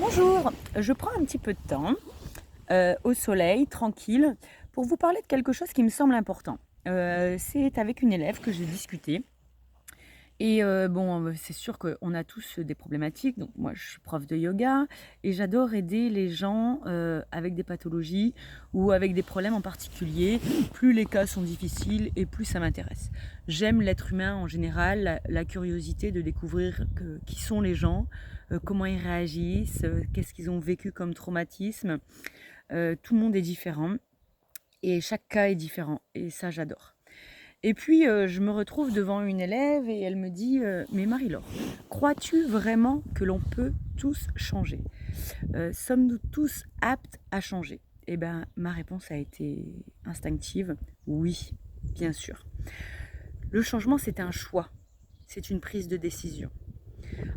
Bonjour, je prends un petit peu de temps au soleil, tranquille, pour vous parler de quelque chose qui me semble important. C'est avec une élève que j'ai discuté. Et c'est sûr qu'on a tous des problématiques. Donc moi, je suis prof de yoga et j'adore aider les gens avec des pathologies ou avec des problèmes en particulier. Plus les cas sont difficiles et plus ça m'intéresse. J'aime l'être humain en général, la curiosité de découvrir qui sont les gens, comment ils réagissent, qu'est-ce qu'ils ont vécu comme traumatisme. Tout le monde est différent et chaque cas est différent et ça, j'adore. Et puis, je me retrouve devant une élève et elle me dit, «Mais Marie-Laure, crois-tu vraiment que l'on peut tous changer? Sommes-nous tous aptes à changer?» Eh ben, ma réponse a été instinctive: «Oui, bien sûr». Le changement, c'est un choix, c'est une prise de décision.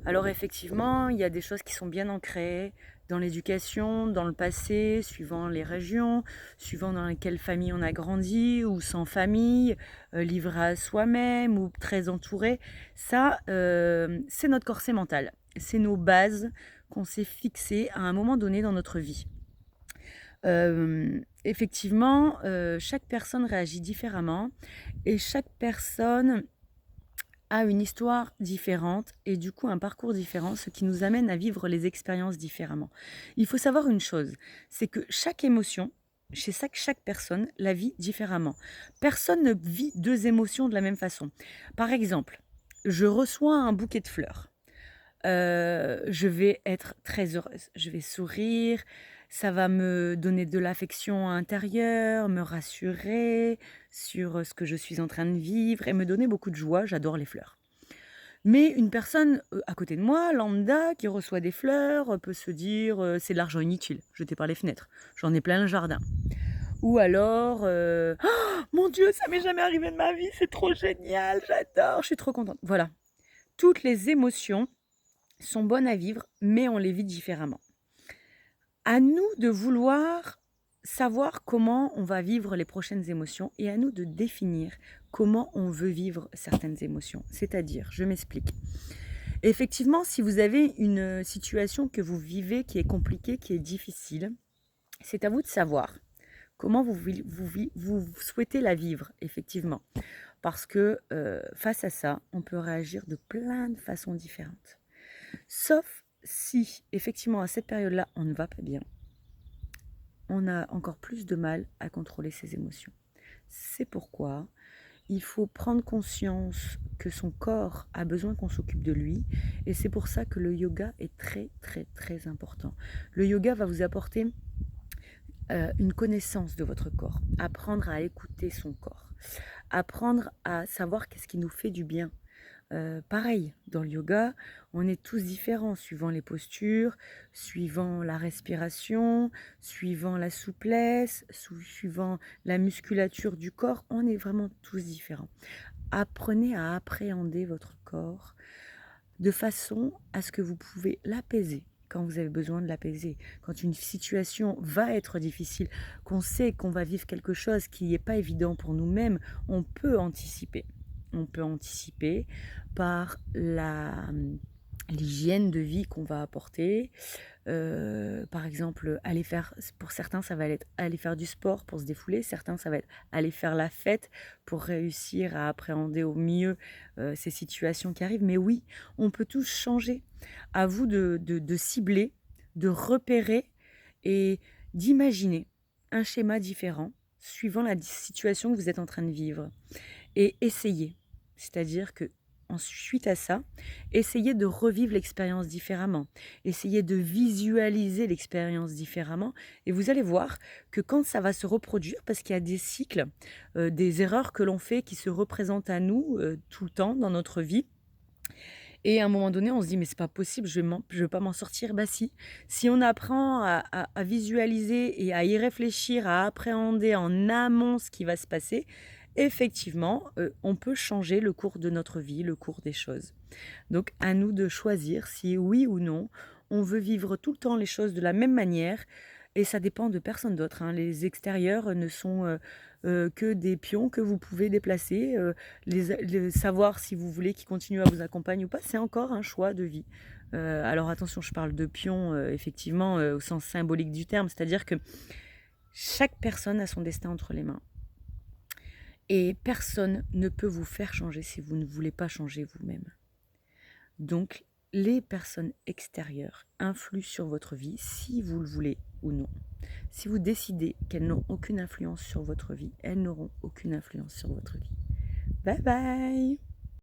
Alors effectivement, il y a des choses qui sont bien ancrées dans l'éducation, dans le passé, suivant les régions, suivant dans quelle famille on a grandi, ou sans famille, livré à soi-même, ou très entouré. Ça, c'est notre corset mental. C'est nos bases qu'on s'est fixées à un moment donné dans notre vie. Effectivement, chaque personne réagit différemment et chaque personne a une histoire différente et du coup un parcours différent, ce qui nous amène à vivre les expériences différemment. Il faut savoir une chose, c'est que chaque émotion, chez chaque personne, la vit différemment. Personne ne vit deux émotions de la même façon. Par exemple, je reçois un bouquet de fleurs. Je vais être très heureuse, je vais sourire, ça va me donner de l'affection intérieure, me rassurer sur, ce que je suis en train de vivre et me donner beaucoup de joie, j'adore les fleurs. Mais une personne, à côté de moi, lambda, qui reçoit des fleurs, peut se dire, «C'est de l'argent inutile, jeté par les fenêtres, j'en ai plein le jardin». Ou alors, «Oh mon Dieu, ça m'est jamais arrivé de ma vie, c'est trop génial, j'adore, je suis trop contente». Voilà, toutes les émotions sont bonnes à vivre, mais on les vit différemment. À nous de vouloir savoir comment on va vivre les prochaines émotions et à nous de définir comment on veut vivre certaines émotions. C'est-à-dire, je m'explique. Effectivement, si vous avez une situation que vous vivez qui est compliquée, qui est difficile, c'est à vous de savoir comment vous souhaitez la vivre, effectivement. Parce que face à ça, on peut réagir de plein de façons différentes. Sauf si, effectivement, à cette période-là, on ne va pas bien, on a encore plus de mal à contrôler ses émotions. C'est pourquoi il faut prendre conscience que son corps a besoin qu'on s'occupe de lui, et c'est pour ça que le yoga est très très très important. Le yoga va vous apporter une connaissance de votre corps, apprendre à écouter son corps, apprendre à savoir qu'est-ce qui nous fait du bien. Pareil, dans le yoga, on est tous différents suivant les postures, suivant la respiration, suivant la souplesse, suivant la musculature du corps. On est vraiment tous différents. Apprenez à appréhender votre corps de façon à ce que vous pouvez l'apaiser quand vous avez besoin de l'apaiser. Quand une situation va être difficile, qu'on sait qu'on va vivre quelque chose qui n'est pas évident pour nous-mêmes, on peut anticiper. On peut anticiper par l'hygiène de vie qu'on va apporter. Par exemple, aller faire, pour certains, ça va être aller faire du sport pour se défouler. Certains, ça va être aller faire la fête pour réussir à appréhender au mieux ces situations qui arrivent. Mais oui, on peut tous changer. À vous de cibler, de repérer et d'imaginer un schéma différent suivant la situation que vous êtes en train de vivre. Et essayer. C'est-à-dire que ensuite à ça, essayez de revivre l'expérience différemment. Essayez de visualiser l'expérience différemment. Et vous allez voir que quand ça va se reproduire, parce qu'il y a des cycles, des erreurs que l'on fait qui se représentent à nous tout le temps dans notre vie. Et à un moment donné, on se dit: «Mais c'est pas possible, je vais pas m'en sortir». Bah si, si on apprend à visualiser et à y réfléchir, à appréhender en amont ce qui va se passer, effectivement, on peut changer le cours de notre vie, le cours des choses. Donc à nous de choisir si oui ou non, on veut vivre tout le temps les choses de la même manière, et ça dépend de personne d'autre, hein. Les extérieurs ne sont, que des pions que vous pouvez déplacer, savoir si vous voulez qu'ils continuent à vous accompagner ou pas, c'est encore un choix de vie. Alors attention, je parle de pion, effectivement, au sens symbolique du terme, c'est-à-dire que chaque personne a son destin entre les mains. Et personne ne peut vous faire changer si vous ne voulez pas changer vous-même. Donc, les personnes extérieures influent sur votre vie si vous le voulez ou non. Si vous décidez qu'elles n'ont aucune influence sur votre vie, elles n'auront aucune influence sur votre vie. Bye bye!